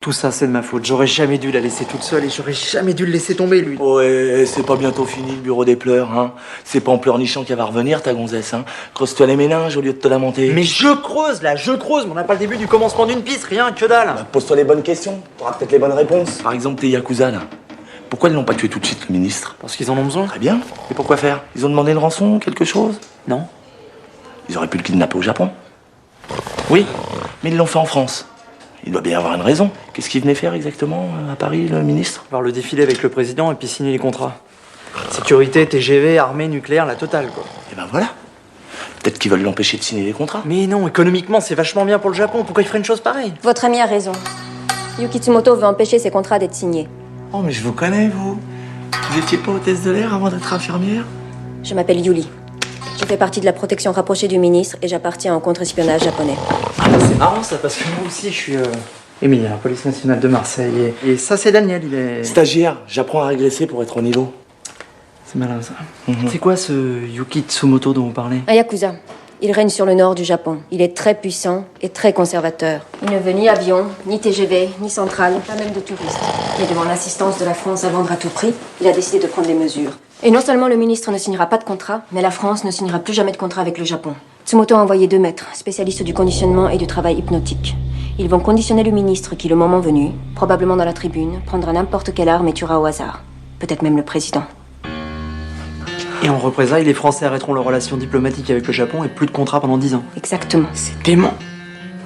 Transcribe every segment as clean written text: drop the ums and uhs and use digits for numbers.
Tout ça, c'est de ma faute. J'aurais jamais dû la laisser toute seule et j'aurais jamais dû le laisser tomber, lui. Ouais, c'est pas bientôt fini le bureau des pleurs, hein. C'est pas en pleurnichant qu'elle va revenir, ta gonzesse, hein. Creuse-toi les méninges au lieu de te lamenter. Mais je creuse, là, je creuse, mais on n'a pas le début du commencement d'une piste, rien, que dalle. Bah, pose-toi les bonnes questions, t'auras peut-être les bonnes réponses. Par exemple, tes yakuza, là. Pourquoi ils l'ont pas tué tout de suite, le ministre? Parce qu'ils en ont besoin. Très bien. Et pourquoi faire? Ils ont demandé une rançon, quelque chose? Non. Ils auraient pu le kidnapper au Japon. Oui. Mais ils l'ont fait en France. Il doit bien y avoir une raison. Qu'est-ce qu'il venait faire exactement à Paris, le ministre? Voir le défilé avec le président et puis signer les contrats. Sécurité, TGV, armée, nucléaire, la totale, quoi. Et ben voilà. Peut-être qu'ils veulent l'empêcher de signer les contrats. Mais non, économiquement, c'est vachement bien pour le Japon. Pourquoi il ferait une chose pareille? Votre ami a raison. Yuki Tsumoto veut empêcher ses contrats d'être signés. Oh, mais je vous connais, vous. Vous étiez pas hôtesse de l'air avant d'être infirmière? Je m'appelle Yuli. Je fais partie de la protection rapprochée du ministre et j'appartiens au contre-espionnage japonais. Ah bah c'est marrant ça, parce que moi aussi je suis Emilien, police nationale de Marseille. Et ça c'est Daniel, il est... Stagiaire, j'apprends à régresser pour être au niveau. C'est malin ça. C'est quoi ce Yuki Tsumoto dont vous parlez? Un yakuza. Il règne sur le nord du Japon. Il est très puissant et très conservateur. Il ne veut ni avion, ni TGV, ni centrale, pas même de touristes. Mais devant l'insistance de la France à vendre à tout prix, il a décidé de prendre des mesures. Et non seulement le ministre ne signera pas de contrat, mais la France ne signera plus jamais de contrat avec le Japon. Tsumoto a envoyé 2 maîtres, spécialistes du conditionnement et du travail hypnotique. Ils vont conditionner le ministre qui, le moment venu, probablement dans la tribune, prendra n'importe quelle arme et tuera au hasard. Peut-être même le président. Et en représailles, les Français arrêteront leurs relations diplomatiques avec le Japon et plus de contrat pendant 10 ans. Exactement. C'est dément.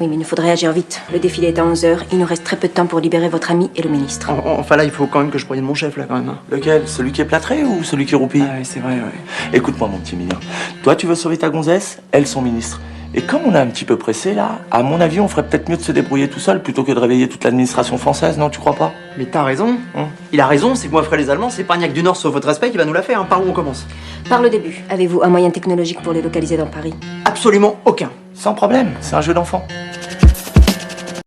Oui, mais il nous faudrait agir vite. Le défilé est à 11h, il nous reste très peu de temps pour libérer votre ami et le ministre. Enfin là, il faut quand même que je prévienne mon chef là quand même. Hein. Lequel? Celui qui est plâtré ou celui qui roupille? Ah ouais, c'est vrai, ouais. Écoute-moi, mon petit mignon. Toi, tu veux sauver ta gonzesse, elle son ministre. Et comme on est un petit peu pressé là, à mon avis, on ferait peut-être mieux de se débrouiller tout seul plutôt que de réveiller toute l'administration française, non, tu crois pas? Mais t'as raison. Il a raison, c'est que moi, frère les Allemands, c'est pas Niaque du Nord sauf votre respect qui va nous la faire. Hein. Par où on commence? Par le début, avez-vous un moyen technologique pour les localiser dans Paris? Absolument aucun. Sans problème, c'est un jeu d'enfant.